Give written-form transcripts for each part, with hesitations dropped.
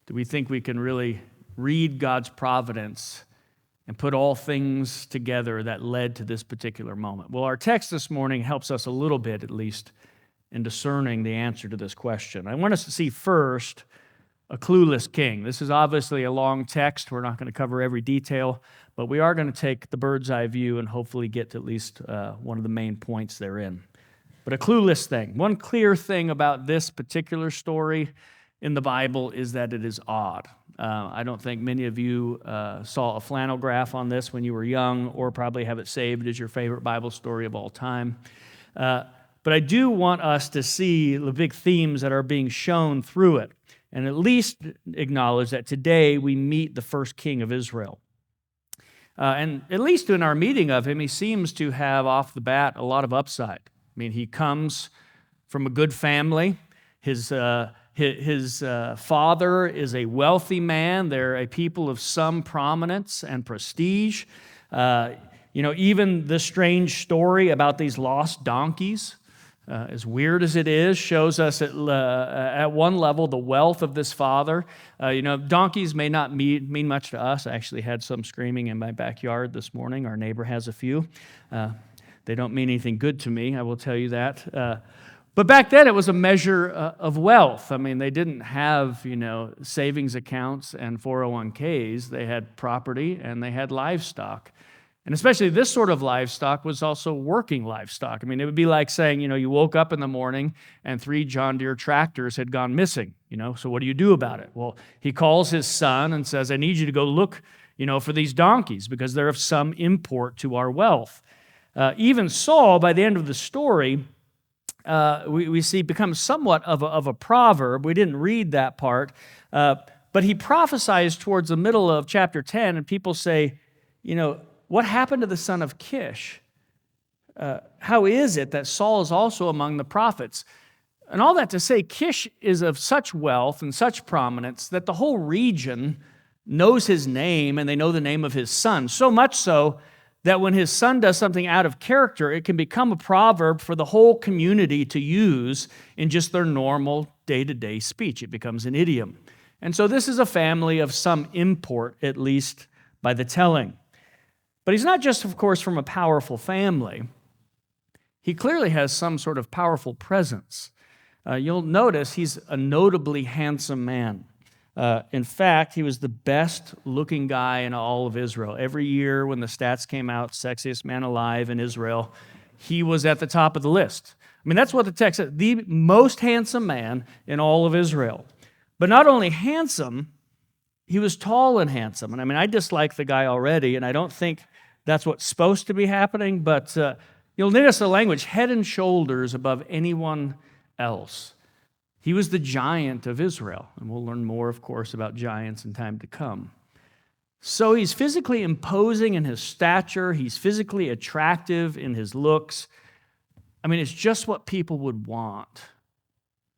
Do we think we can really read God's providence and put all things together that led to this particular moment? Well, our text this morning helps us a little bit, at least, in discerning the answer to this question. I want us to see first a clueless king. This is obviously a long text. We're not going to cover every detail, but we are going to take the bird's eye view and hopefully get to at least one of the main points therein. But a clueless thing. One clear thing about this particular story in the Bible is that it is odd. I don't think many of you saw a flannel graph on this when you were young, or probably have it saved as your favorite Bible story of all time. But I do want us to see the big themes that are being shown through it, and at least acknowledge that today we meet the first king of Israel. And at least in our meeting of him, he seems to have off the bat a lot of upside. I mean, he comes from a good family. His father is a wealthy man. They're a people of some prominence and prestige. Even the strange story about these lost donkeys, as weird as it is, shows us at one level the wealth of this father. Donkeys may not mean much to us. I actually had some screaming in my backyard this morning. Our neighbor has a few. They don't mean anything good to me, I will tell you that. But back then, it was a measure of wealth. I mean, they didn't have, savings accounts and 401ks. They had property and they had livestock. And especially this sort of livestock was also working livestock. I mean, it would be like saying, you woke up in the morning and 3 John Deere tractors had gone missing, so what do you do about it? Well, he calls his son and says, I need you to go look, for these donkeys because they're of some import to our wealth. Even Saul, by the end of the story, we see becomes somewhat of a proverb. We didn't read that part, but he prophesies towards the middle of chapter 10, and people say, what happened to the son of Kish? How is it that Saul is also among the prophets? And all that to say, Kish is of such wealth and such prominence that the whole region knows his name, and they know the name of his son, so much so that when his son does something out of character, it can become a proverb for the whole community to use in just their normal day-to-day speech. It becomes an idiom. And so this is a family of some import, at least by the telling. But he's not just, of course, from a powerful family. He clearly has some sort of powerful presence. You'll notice he's a notably handsome man. In fact, he was the best-looking guy in all of Israel. Every year when the stats came out, sexiest man alive in Israel, he was at the top of the list. I mean, that's what the text says, the most handsome man in all of Israel. But not only handsome, he was tall and handsome. And I mean, I dislike the guy already, and I don't think that's what's supposed to be happening, but you'll notice the language, head and shoulders above anyone else. He was the giant of Israel, and we'll learn more, of course, about giants in time to come. So he's physically imposing in his stature. He's physically attractive in his looks. I mean, it's just what people would want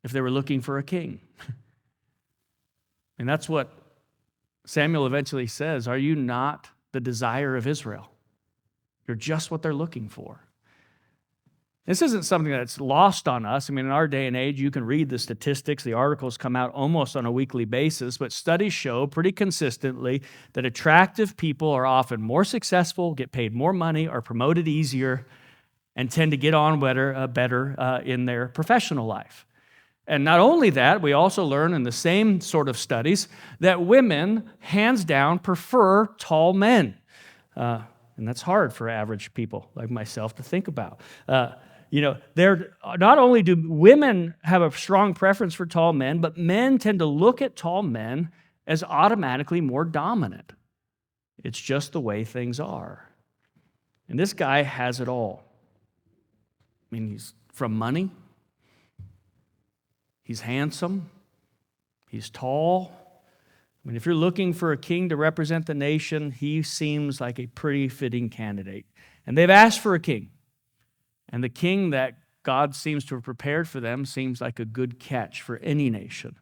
if they were looking for a king. And that's what Samuel eventually says, are you not the desire of Israel? You're just what they're looking for. This isn't something that's lost on us. I mean, in our day and age, you can read the statistics. The articles come out almost on a weekly basis, but studies show pretty consistently that attractive people are often more successful, get paid more money, are promoted easier, and tend to get on better in their professional life. And not only that, we also learn in the same sort of studies that women, hands down, prefer tall men. And that's hard for average people like myself to think about. They're not only do women have a strong preference for tall men, but men tend to look at tall men as automatically more dominant. It's just the way things are. And this guy has it all. I mean, he's from money. He's handsome. He's tall. I mean, if you're looking for a king to represent the nation, he seems like a pretty fitting candidate. And they've asked for a king. And the king that God seems to have prepared for them seems like a good catch for any nation.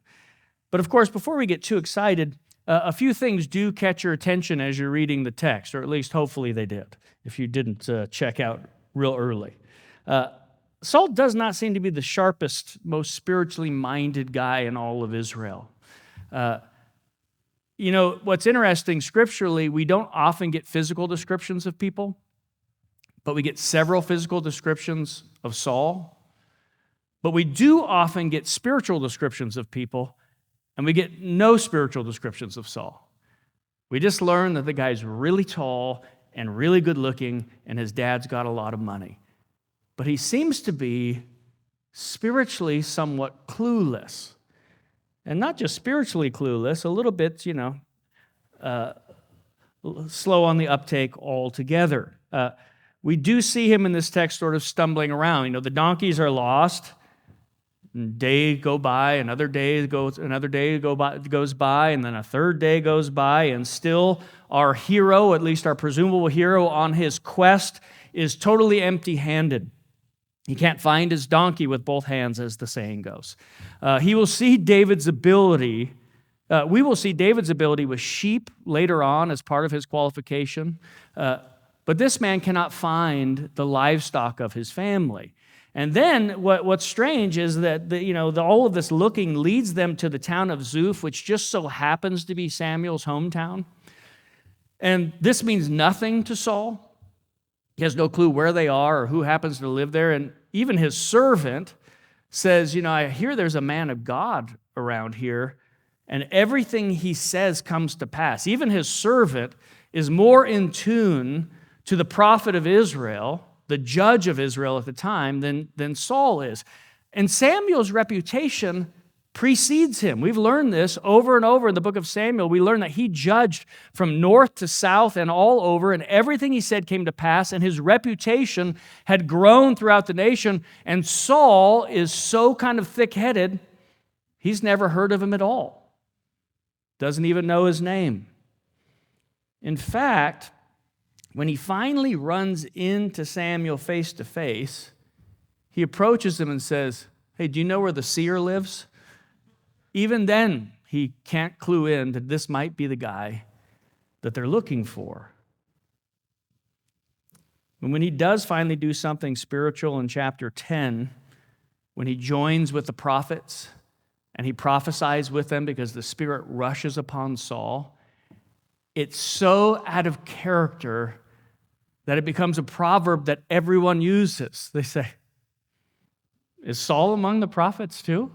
But of course, before we get too excited, a few things do catch your attention as you're reading the text, or at least hopefully they did, if you didn't check out real early. Saul does not seem to be the sharpest, most spiritually minded guy in all of Israel. You know, what's interesting scripturally, we don't often get physical descriptions of people, but we get several physical descriptions of Saul. But we do often get spiritual descriptions of people, and we get no spiritual descriptions of Saul. We just learn that the guy's really tall and really good looking, and his dad's got a lot of money. But he seems to be spiritually somewhat clueless. And not just spiritually clueless, a little bit, slow on the uptake altogether. We do see him in this text sort of stumbling around. You know, the donkeys are lost. Day go by, another day goes by, and then a third day goes by, and still our hero, at least our presumable hero on his quest, is totally empty-handed. He can't find his donkey with both hands, as the saying goes. We will see David's ability with sheep later on as part of his qualification, but this man cannot find the livestock of his family. And then what's strange is that all of this looking leads them to the town of Zuph, which just so happens to be Samuel's hometown. And this means nothing to Saul. He has no clue where they are or who happens to live there. And even his servant says, I hear there's a man of God around here, and everything he says comes to pass. Even his servant is more in tune to the prophet of Israel, the judge of Israel at the time, than Saul is. And Samuel's reputation precedes him. We've learned this over and over in the book of Samuel. We learn that he judged from north to south and all over, and everything he said came to pass, and his reputation had grown throughout the nation. And Saul is so kind of thick-headed, he's never heard of him at all. Doesn't even know his name. In fact, when he finally runs into Samuel face to face, he approaches him and says, "Hey, do you know where the seer lives?" Even then, he can't clue in that this might be the guy that they're looking for. And when he does finally do something spiritual in chapter 10, when he joins with the prophets and he prophesies with them because the Spirit rushes upon Saul, it's so out of character that it becomes a proverb that everyone uses. They say, "Is Saul among the prophets too?"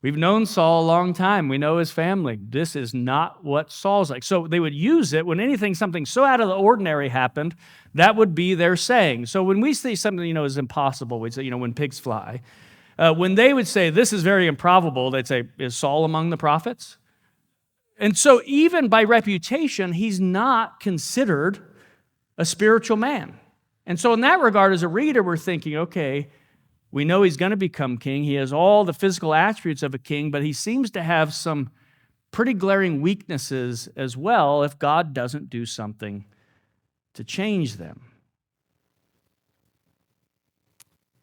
We've known Saul a long time. We know his family. This is not what Saul's like. So they would use it when something so out of the ordinary happened, that would be their saying. So when we say something, is impossible, we'd say, when pigs fly. When they would say, "This is very improbable," they'd say, "Is Saul among the prophets?" And so even by reputation, he's not considered a spiritual man. And so in that regard, as a reader, we're thinking, okay, we know he's going to become king. He has all the physical attributes of a king, but he seems to have some pretty glaring weaknesses as well if God doesn't do something to change them.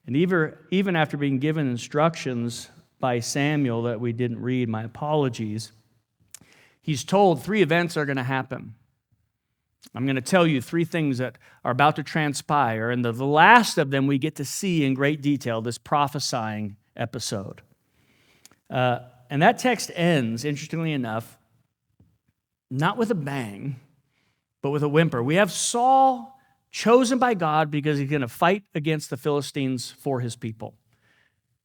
And even after being given instructions by Samuel that we didn't read, my apologies, he's told 3 events are going to happen. I'm going to tell you 3 things that are about to transpire, and the last of them we get to see in great detail, this prophesying episode. And that text ends, interestingly enough, not with a bang, but with a whimper. We have Saul chosen by God because he's going to fight against the Philistines for his people.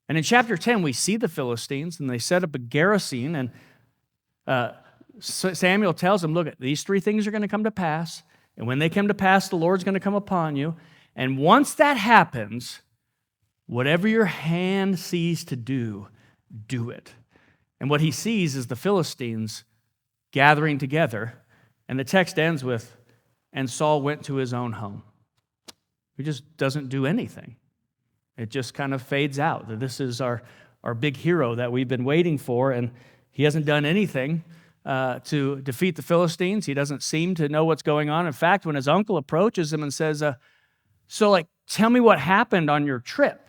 And in chapter 10, we see the Philistines, and they set up a garrison, and Samuel tells him, "Look, these 3 things are going to come to pass, and when they come to pass, the Lord's going to come upon you. And once that happens, whatever your hand sees to do, do it." And what he sees is the Philistines gathering together, and the text ends with, "And Saul went to his own home." He just doesn't do anything. It just kind of fades out. That this is our big hero that we've been waiting for, and he hasn't done anything to defeat the Philistines. He doesn't seem to know what's going on. In fact, when his uncle approaches him and says, tell me what happened on your trip.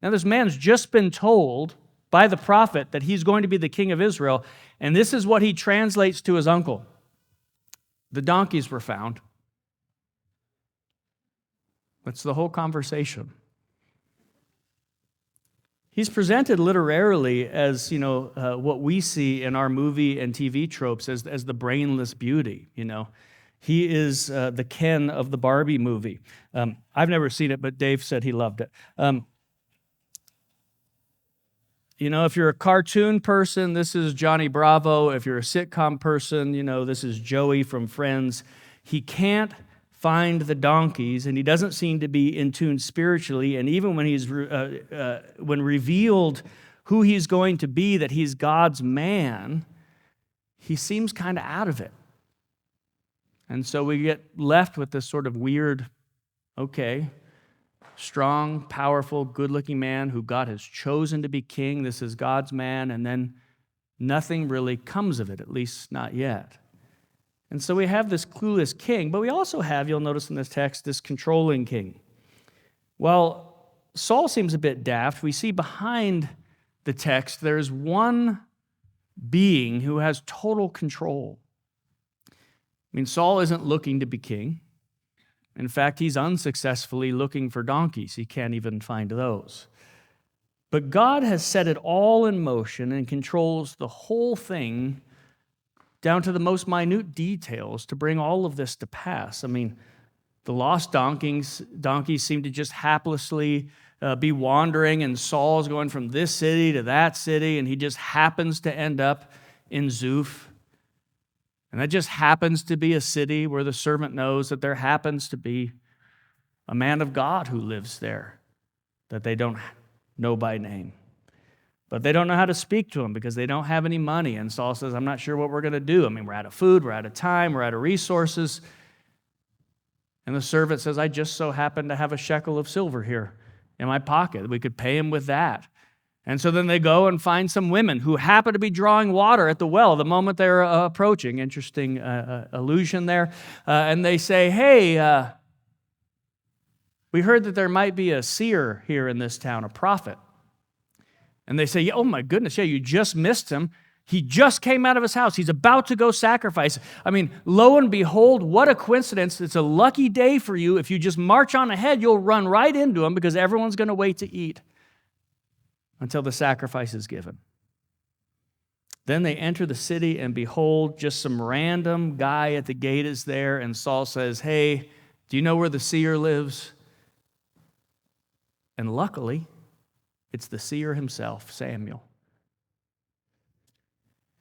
Now, this man's just been told by the prophet that he's going to be the king of Israel, and this is what he translates to his uncle. "The donkeys were found." That's the whole conversation. He's presented literarily as, what we see in our movie and TV tropes as the brainless beauty, He is the Ken of the Barbie movie. I've never seen it, but Dave said he loved it. If you're a cartoon person, this is Johnny Bravo. If you're a sitcom person, this is Joey from Friends. He can't find the donkeys, and he doesn't seem to be in tune spiritually. And even when when revealed who he's going to be, that he's God's man, he seems kind of out of it. And so we get left with this sort of weird, strong, powerful, good-looking man who God has chosen to be king. This is God's man, and then nothing really comes of it, at least not yet. And so we have this clueless king, but we also have, you'll notice in this text, this controlling king. Well, Saul seems a bit daft. We see behind the text there's one being who has total control. Saul isn't looking to be king. In fact, he's unsuccessfully looking for donkeys. He can't even find those. But God has set it all in motion and controls the whole thing down to the most minute details to bring all of this to pass. The lost donkeys seem to just haplessly be wandering, and Saul's going from this city to that city, and he just happens to end up in Zuph. And that just happens to be a city where the servant knows that there happens to be a man of God who lives there that they don't know by name. But they don't know how to speak to him because they don't have any money. And Saul says, I'm not sure what we're going to do. We're out of food, we're out of time, we're out of resources. And the servant says, I just so happen to have a shekel of silver here in my pocket. We could pay him with that. And so then they go and find some women who happen to be drawing water at the well the moment they're approaching. Interesting allusion there. And they say, hey, we heard that there might be a seer here in this town, a prophet. And they say, oh my goodness, you just missed him. He just came out of his house. He's about to go sacrifice. Lo and behold, what a coincidence. It's a lucky day for you. If you just march on ahead, you'll run right into him because everyone's going to wait to eat until the sacrifice is given. Then they enter the city, and behold, just some random guy at the gate is there, and Saul says, hey, do you know where the seer lives? And luckily, it's the seer himself, Samuel.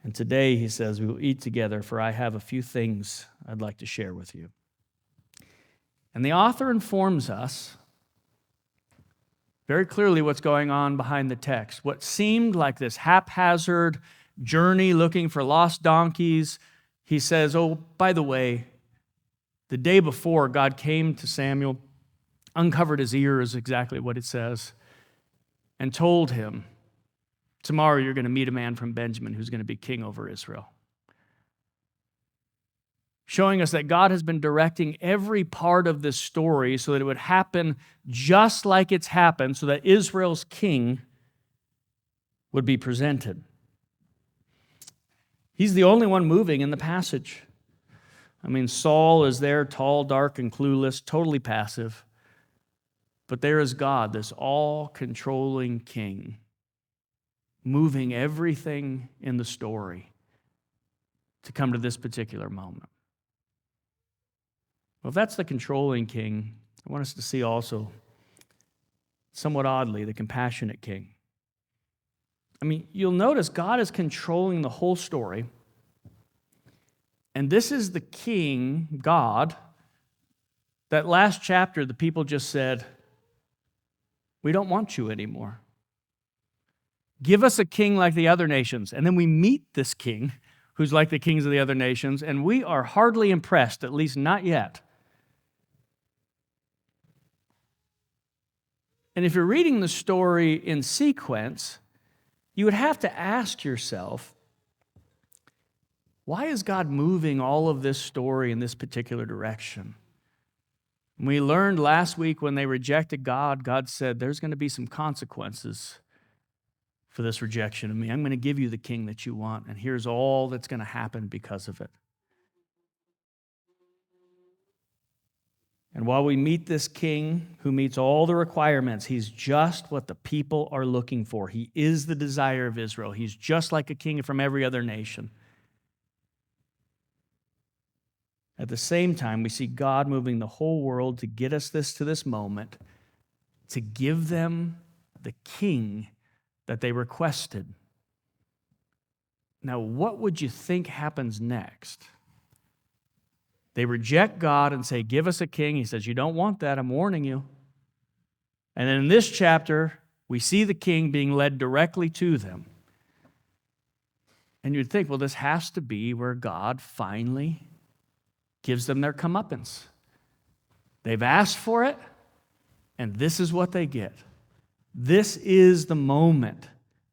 And today, he says, we will eat together, for I have a few things I'd like to share with you. And the author informs us very clearly what's going on behind the text. What seemed like this haphazard journey looking for lost donkeys, he says, oh, by the way, the day before God came to Samuel, uncovered his ears, exactly what it says, and told him, tomorrow you're going to meet a man from Benjamin who's going to be king over Israel. Showing us that God has been directing every part of this story so that it would happen just like it's happened, so that Israel's king would be presented. He's the only one moving in the passage. Saul is there, tall, dark, and clueless, totally passive. But there is God, this all-controlling king, moving everything in the story to come to this particular moment. Well, if that's the controlling king, I want us to see also, somewhat oddly, the compassionate king. You'll notice God is controlling the whole story, and this is the king, God, that last chapter the people just said, we don't want you anymore. Give us a king like the other nations. And then we meet this king who's like the kings of the other nations, and we are hardly impressed, at least not yet. And if you're reading the story in sequence, you would have to ask yourself, why is God moving all of this story in this particular direction? We learned last week when they rejected God, God said, there's going to be some consequences for this rejection of me. I'm going to give you the king that you want, and here's all that's going to happen because of it. And while we meet this king who meets all the requirements, he's just what the people are looking for. He is the desire of Israel. He's just like a king from every other nation. At the same time, we see God moving the whole world to get us to this moment, to give them the king that they requested. Now, what would you think happens next? They reject God and say, give us a king. He says, you don't want that, I'm warning you. And then in this chapter, we see the king being led directly to them. And you'd think, well, this has to be where God finally gives them their comeuppance. They've asked for it, and this is what they get. This is the moment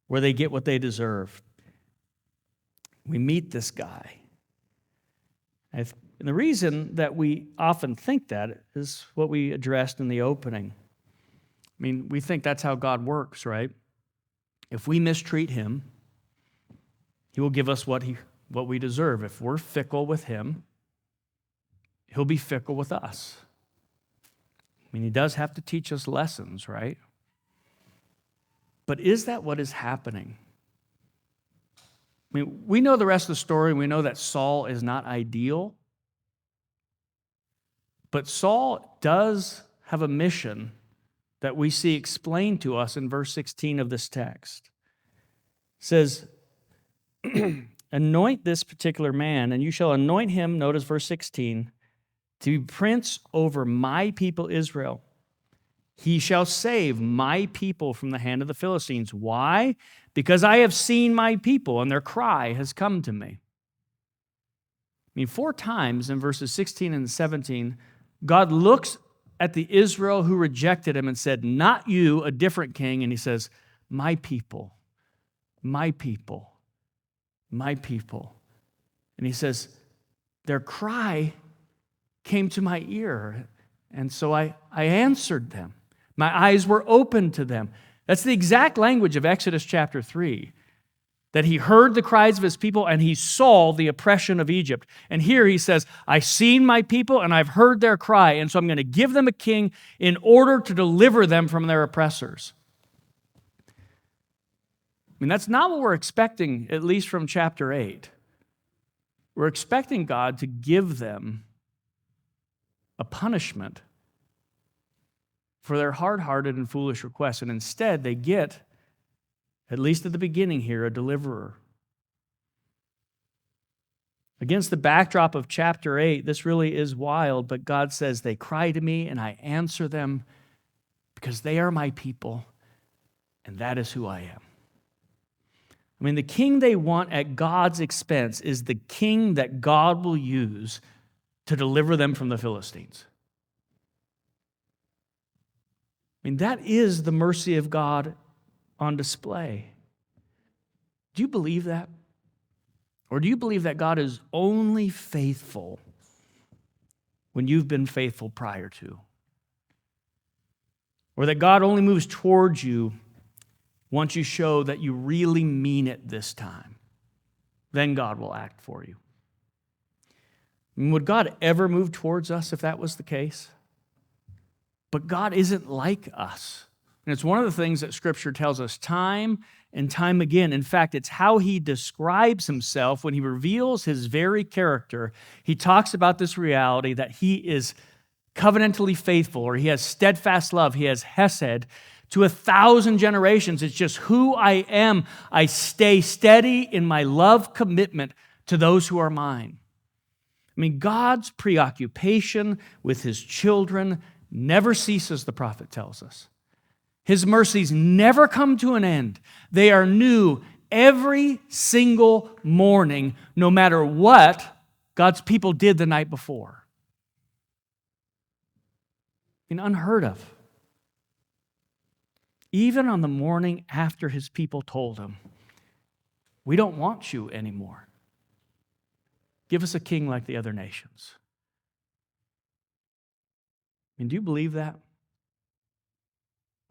where they get what they deserve. We meet this guy. And the reason that we often think that is what we addressed in the opening. I mean, we think that's how God works, right? If we mistreat him, he will give us what we deserve. If we're fickle with him, he'll be fickle with us. I mean, he does have to teach us lessons, right? But is that what is happening? I mean, we know the rest of the story. We know that Saul is not ideal. But Saul does have a mission that we see explained to us in verse 16 of this text. It says, anoint this particular man, and you shall anoint him, notice verse 16, to be prince over my people Israel. He shall save my people from the hand of the Philistines. Why? Because I have seen my people, and their cry has come to me. I mean, 4 times in verses 16 and 17, God looks at the Israel who rejected him and said, not you, a different king. And he says, my people, my people, my people. And he says, their cry came to my ear, and so I answered them. My eyes were open to them. That's the exact language of Exodus chapter 3, that he heard the cries of his people and he saw the oppression of Egypt. And here he says, I've seen my people and I've heard their cry, and so I'm going to give them a king in order to deliver them from their oppressors. I mean, that's not what we're expecting, at least from chapter 8. We're expecting God to give them a punishment for their hard-hearted and foolish requests. And instead, they get, at least at the beginning here, a deliverer. Against the backdrop of chapter 8, this really is wild, but God says, they cry to me and I answer them because they are my people, and that is who I am. I mean, the king they want at God's expense is the king that God will use to deliver them from the Philistines. I mean, that is the mercy of God on display. Do you believe that? Or do you believe that God is only faithful when you've been faithful prior to? Or that God only moves towards you once you show that you really mean it this time? Then God will act for you. I mean, would God ever move towards us if that was the case? But God isn't like us. And it's one of the things that Scripture tells us time and time again. In fact, it's how he describes himself when he reveals his very character. He talks about this reality that he is covenantally faithful, or he has steadfast love, he has hesed to 1,000 generations. It's just who I am. I stay steady in my love commitment to those who are mine. I mean, God's preoccupation with his children never ceases, the prophet tells us. His mercies never come to an end. They are new every single morning, no matter what God's people did the night before. I mean, unheard of. Even on the morning after his people told him, we don't want you anymore. Give us a king like the other nations. I mean, do you believe that?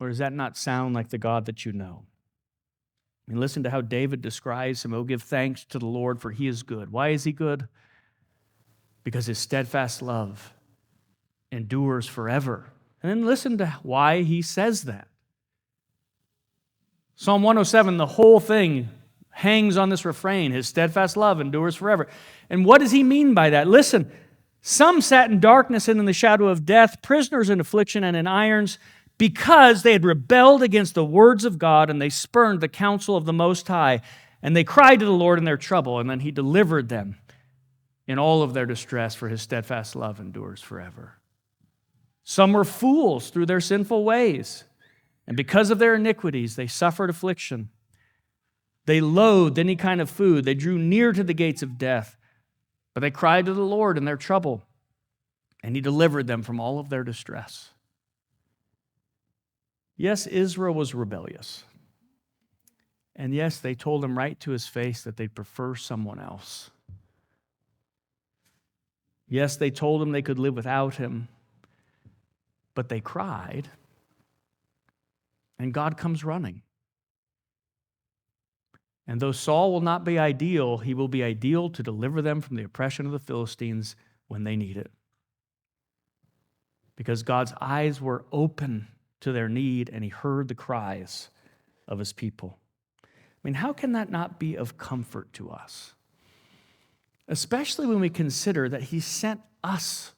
Or does that not sound like the God that you know? I mean, listen to how David describes him. Oh, give thanks to the Lord, for he is good. Why is he good? Because his steadfast love endures forever. And then listen to why he says that. Psalm 107, the whole thing hangs on this refrain, his steadfast love endures forever. And what does he mean by that? Listen, some sat in darkness and in the shadow of death, prisoners in affliction and in irons, because they had rebelled against the words of God and they spurned the counsel of the Most High. And they cried to the Lord in their trouble, and then he delivered them in all of their distress, for his steadfast love endures forever. Some were fools through their sinful ways, and because of their iniquities, they suffered affliction. They loathed any kind of food. They drew near to the gates of death, but they cried to the Lord in their trouble, and he delivered them from all of their distress. Yes, Israel was rebellious. And yes, they told him right to his face that they'd prefer someone else. Yes, they told him they could live without him, but they cried, and God comes running. And though Saul will not be ideal, he will be ideal to deliver them from the oppression of the Philistines when they need it. Because God's eyes were open to their need, and he heard the cries of his people. I mean, how can that not be of comfort to us? Especially when we consider that he sent us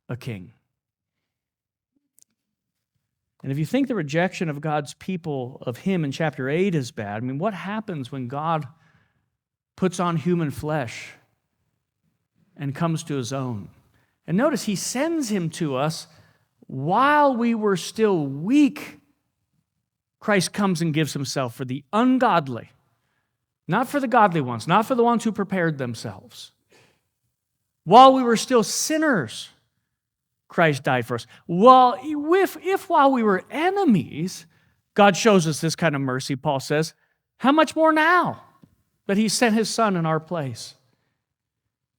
a king. And if you think the rejection of God's people of him in chapter 8 is bad, I mean, what happens when God puts on human flesh and comes to his own? And notice, he sends him to us while we were still weak. Christ comes and gives himself for the ungodly, not for the godly ones, not for the ones who prepared themselves. While we were still sinners, Christ died for us. Well, if while we were enemies, God shows us this kind of mercy, Paul says, how much more now that he sent his Son in our place?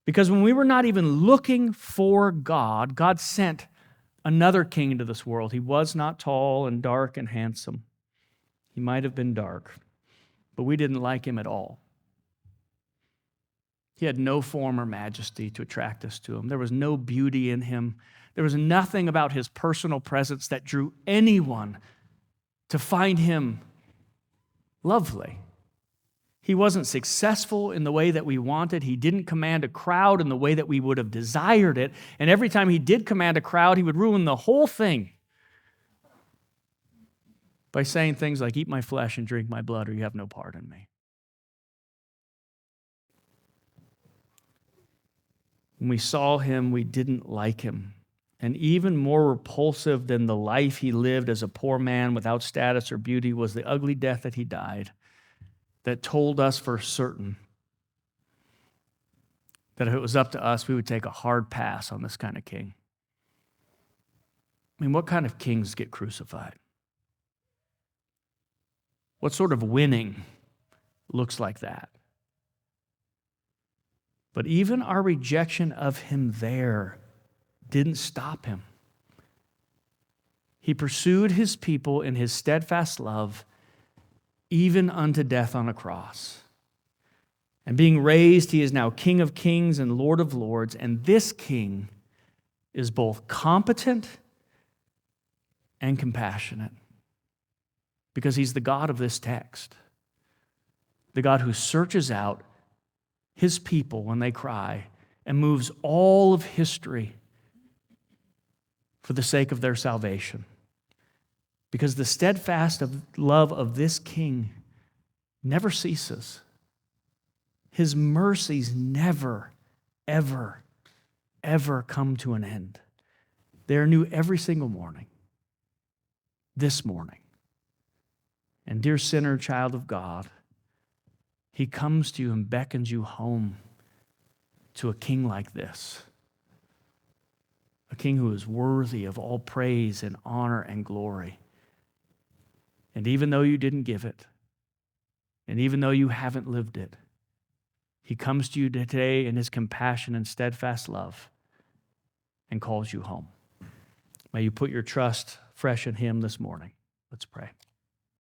Because when we were not even looking for God, God sent another king into this world. He was not tall and dark and handsome. He might have been dark, but we didn't like him at all. He had no form or majesty to attract us to him. There was no beauty in him. There was nothing about his personal presence that drew anyone to find him lovely. He wasn't successful in the way that we wanted. He didn't command a crowd in the way that we would have desired it. And every time he did command a crowd, he would ruin the whole thing by saying things like, "Eat my flesh and drink my blood, or you have no part in me." When we saw him, we didn't like him. And even more repulsive than the life he lived as a poor man without status or beauty was the ugly death that he died, that told us for certain that if it was up to us, we would take a hard pass on this kind of king. I mean, what kind of kings get crucified? What sort of winning looks like that? But even our rejection of him there didn't stop him. He pursued his people in his steadfast love, even unto death on a cross. And being raised, he is now King of kings and Lord of lords. And this king is both competent and compassionate, because he's the God of this text, the God who searches out his people when they cry and moves all of history for the sake of their salvation. Because the steadfast love of this king never ceases. His mercies never, ever, ever come to an end. They are new every single morning. This morning. And dear sinner, child of God, he comes to you and beckons you home to a king like this. A king who is worthy of all praise and honor and glory. And even though you didn't give it, and even though you haven't lived it, he comes to you today in his compassion and steadfast love and calls you home. May you put your trust fresh in him this morning. Let's pray.